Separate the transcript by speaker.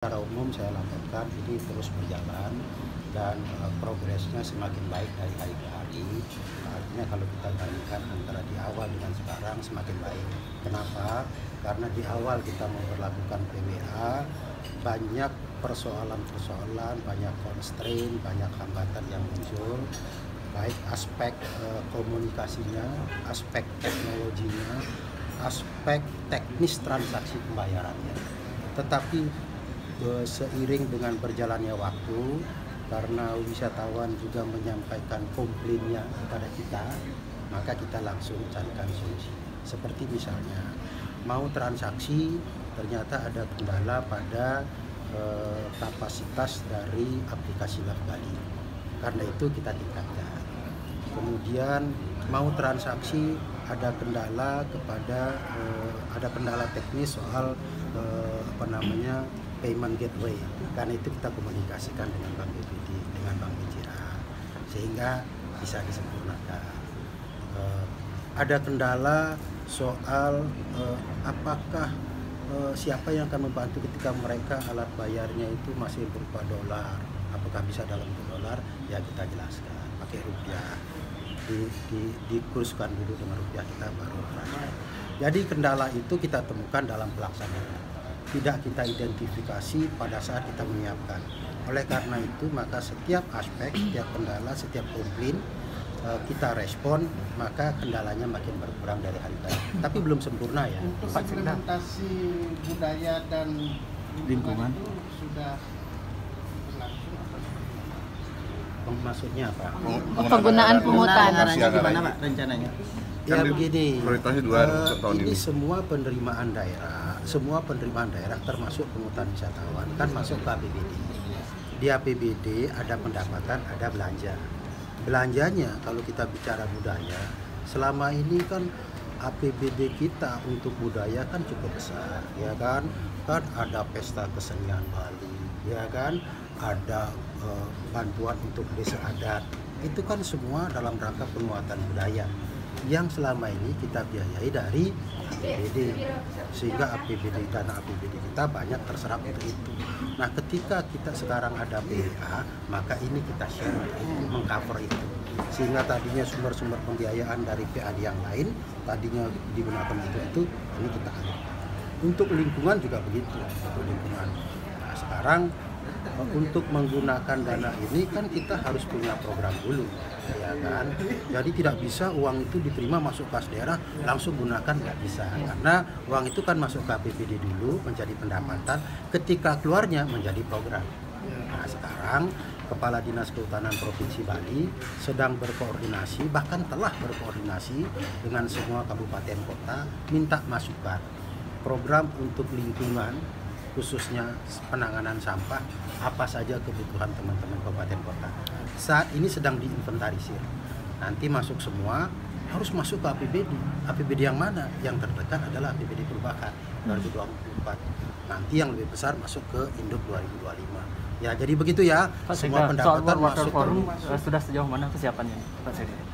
Speaker 1: Secara umum saya laporkan ini terus berjalan dan progresnya semakin baik dari hari ke hari. Artinya kalau kita bandingkan antara di awal dengan sekarang semakin baik. Kenapa? Karena di awal kita memperlakukan PWA, banyak persoalan-persoalan, banyak constraint, banyak hambatan yang muncul, baik aspek komunikasinya, aspek teknologinya, aspek teknis transaksi pembayarannya. Tetapi seiring dengan berjalannya waktu, karena wisatawan juga menyampaikan komplainnya kepada kita, maka kita langsung carikan solusi. Seperti misalnya mau transaksi ternyata ada kendala pada kapasitas dari aplikasi Love-Bali. Karena itu kita tingkatkan. Kemudian mau transaksi ada kendala ada kendala teknis soal payment gateway. Karena itu kita komunikasikan dengan Bank BPD, dengan Bank Bejira, sehingga bisa disempurnakan. Ada kendala soal apakah siapa yang akan membantu ketika mereka alat bayarnya itu masih berupa dolar, apakah bisa dalam dolar, ya kita jelaskan pakai rupiah, dikurskan dulu dengan rupiah kita baru transfer. Jadi kendala itu kita temukan dalam pelaksanaan, tidak kita identifikasi pada saat kita menyiapkan. Oleh karena itu maka setiap aspek, setiap kendala, setiap komplain kita respon, maka kendalanya makin berkurang dari hari ke hari. Tapi belum sempurna ya.
Speaker 2: Untuk implementasi budaya dan lingkungan itu sudah berlangsung atau
Speaker 1: Maksudnya apa?
Speaker 3: Penggunaan pungutan.
Speaker 2: Gimana Pak rencananya?
Speaker 1: Ya begini,
Speaker 4: prioritasnya 2 tahun
Speaker 1: ini semua penerimaan daerah termasuk pungutan wisatawan kan masuk ke APBD. Di APBD ada pendapatan, ada belanja. Belanjanya kalau kita bicara budaya, selama ini kan APBD kita untuk budaya kan cukup besar, ya kan? Kan ada pesta kesenian Bali, ya kan? Ada bantuan untuk desa adat. Itu kan semua dalam rangka penguatan budaya yang selama ini kita biayai dari APBD, sehingga dana APBD kita banyak terserap untuk itu. Nah, ketika kita sekarang ada PWA, maka ini kita share mengcover itu, sehingga tadinya sumber-sumber pembiayaan dari PAD yang lain tadinya digunakan untuk itu, ini kita alirkan. Untuk lingkungan juga begitu, untuk lingkungan. Nah, sekarang untuk menggunakan dana ini kan kita harus punya program dulu, ya kan? Jadi tidak bisa uang itu diterima masuk kas daerah langsung gunakan, nggak bisa, karena uang itu kan masuk ke APBD dulu menjadi pendapatan, ketika keluarnya menjadi program. Nah, sekarang Kepala Dinas Kehutanan Provinsi Bali sedang berkoordinasi, bahkan telah berkoordinasi dengan semua kabupaten kota, minta masukan program untuk lingkungan, khususnya penanganan sampah, apa saja kebutuhan teman-teman kabupaten kota. Saat ini sedang diinventarisir. Nanti masuk semua, harus masuk ke APBD. APBD yang mana? Yang terdekat adalah APBD perubahan 2024. Nanti yang lebih besar masuk ke Induk 2025. Ya, jadi begitu ya.
Speaker 5: Pak,
Speaker 1: semua pendapatan
Speaker 5: soal
Speaker 1: masuk
Speaker 5: forum sudah sejauh mana kesiapannya, Pak Sekda?